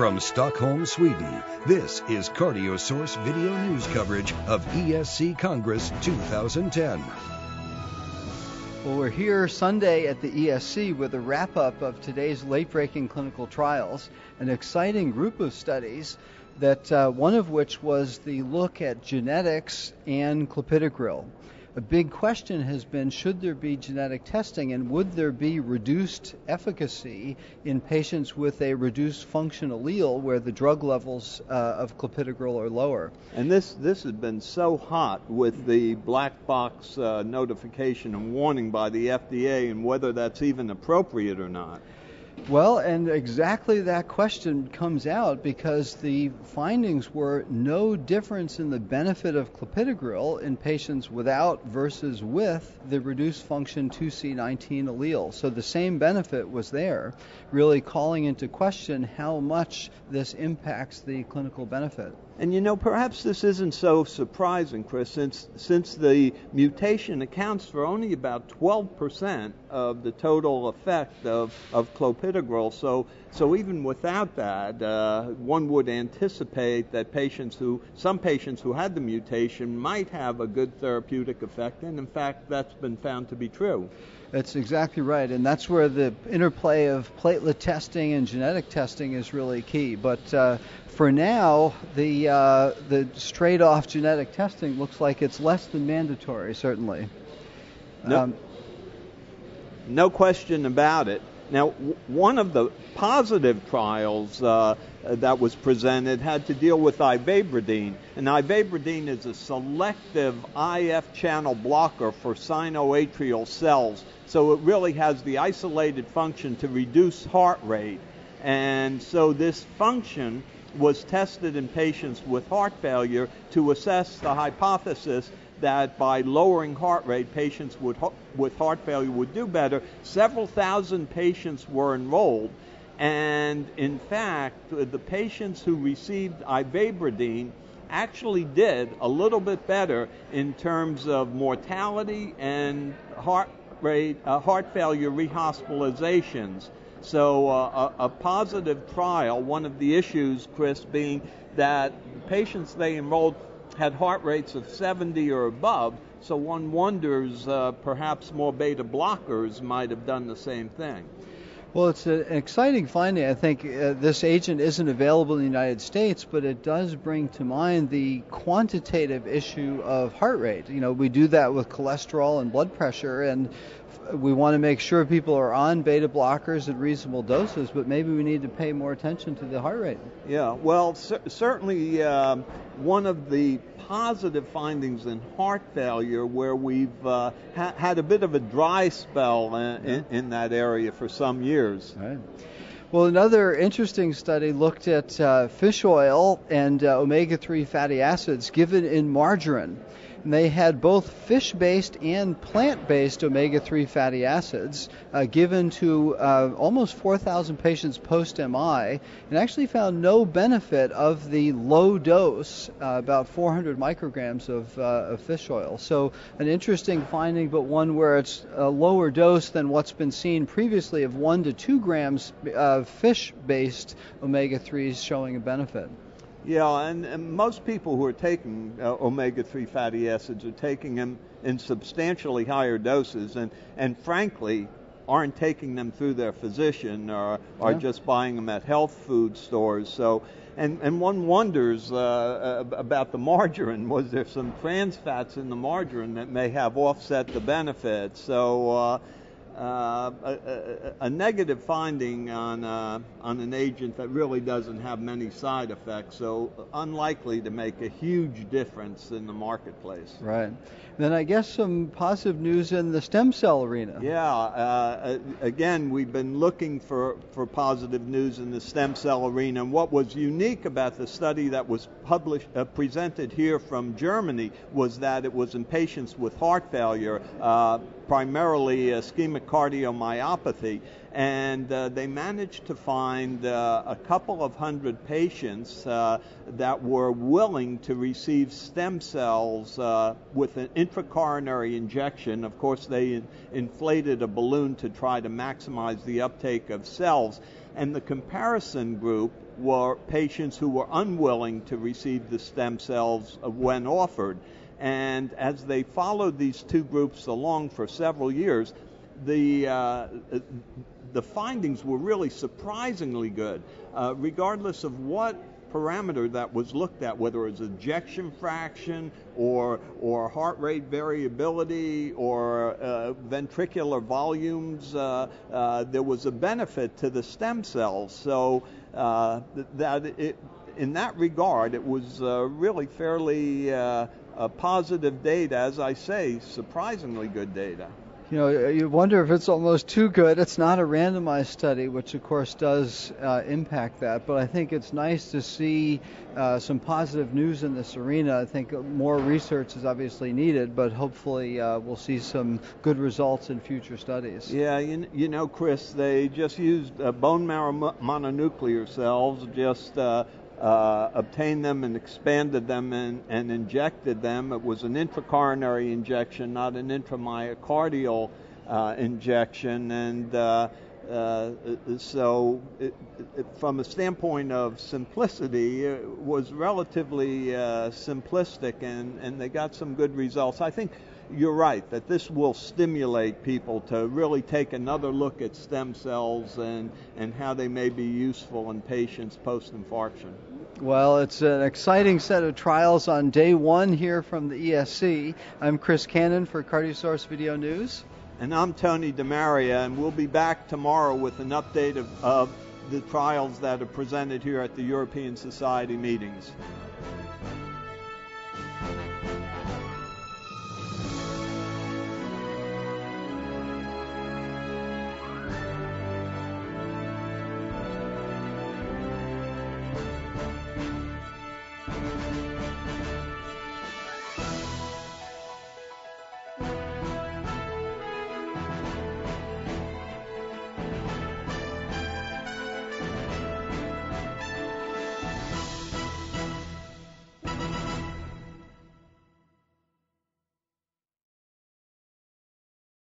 From Stockholm, Sweden, this is CardioSource video news coverage of ESC Congress 2010. Well, we're here Sunday at the ESC with a wrap-up of today's late-breaking clinical trials, an exciting group of studies, that one of which was the look at genetics and clopidogrel. A big question has been, should there be genetic testing, and would there be reduced efficacy in patients with a reduced function allele where the drug levels of clopidogrel are lower? And this has been so hot with the black box notification and warning by the FDA, and whether that's even appropriate or not. Well, and exactly that question comes out because the findings were no difference in the benefit of clopidogrel in patients without versus with the reduced function 2C19 allele. So the same benefit was there, really calling into question how much this impacts the clinical benefit. And you know, perhaps this isn't so surprising, Chris, since the mutation accounts for only about 12% of the total effect of clopidogrel. So even without that, one would anticipate that some patients who had the mutation might have a good therapeutic effect, and in fact, that's been found to be true. That's exactly right, and that's where the interplay of platelet testing and genetic testing is really key. But for now, the straight-off genetic testing looks like it's less than mandatory, certainly. No question about it. Now, one of the positive trials that was presented had to deal with ivabradine. And ivabradine is a selective IF channel blocker for sinoatrial cells. So it really has the isolated function to reduce heart rate. And so this function was tested in patients with heart failure to assess the hypothesis that by lowering heart rate, patients with heart failure would do better. Several thousand patients were enrolled, and in fact, the patients who received ivabradine actually did a little bit better in terms of mortality and heart failure rehospitalizations. So a positive trial. One of the issues, Chris, being that the patients they enrolled had heart rates of 70 or above, so one wonders perhaps more beta blockers might have done the same thing. Well, it's an exciting finding. I think this agent isn't available in the United States, but it does bring to mind the quantitative issue of heart rate. You know, we do that with cholesterol and blood pressure, and we want to make sure people are on beta blockers at reasonable doses, but maybe we need to pay more attention to the heart rate. Yeah, well, certainly one of the positive findings in heart failure where we've had a bit of a dry spell in that area for some years. Right. Well, another interesting study looked at fish oil and omega-3 fatty acids given in margarine. And they had both fish-based and plant-based omega-3 fatty acids given to almost 4,000 patients post-MI, and actually found no benefit of the low dose, about 400 micrograms of fish oil. So an interesting finding, but one where it's a lower dose than what's been seen previously of 1 to 2 grams of fish-based omega-3s showing a benefit. Yeah, and most people who are taking omega-3 fatty acids are taking them in substantially higher doses, and frankly aren't taking them through their physician or are just buying them at health food stores. So, and one wonders about the margarine. Was there some trans fats in the margarine that may have offset the benefits? So a negative finding on an agent that really doesn't have many side effects, so unlikely to make a huge difference in the marketplace. Right. Then I guess some positive news in the stem cell arena. Yeah. Again, we've been looking for positive news in the stem cell arena. And what was unique about the study that was presented here from Germany was that it was in patients with heart failure, primarily ischemic cardiomyopathy, and they managed to find a couple of hundred patients that were willing to receive stem cells with an intracoronary injection. Of course, they inflated a balloon to try to maximize the uptake of cells. And the comparison group were patients who were unwilling to receive the stem cells when offered. And as they followed these two groups along for several years, the findings were really surprisingly good, regardless of what parameter that was looked at, whether it was ejection fraction or heart rate variability or ventricular volumes. There was a benefit to the stem cells. So in that regard, it was really fairly positive data. As I say, surprisingly good data. You know, you wonder if it's almost too good. It's not a randomized study, which of course does impact that, but I think it's nice to see some positive news in this arena. I think more research is obviously needed, but hopefully we'll see some good results in future studies. Yeah, you know, Chris, they just used bone marrow mononuclear cells, just obtained them and expanded them and injected them. It was an intracoronary injection, not an intramyocardial injection. And so from a standpoint of simplicity, it was relatively simplistic, and they got some good results. I think you're right that this will stimulate people to really take another look at stem cells and how they may be useful in patients post-infarction. Well, it's an exciting set of trials on day one here from the ESC. I'm Chris Cannon for CardioSource Video News. And I'm Tony DeMaria, and we'll be back tomorrow with an update of the trials that are presented here at the European Society meetings.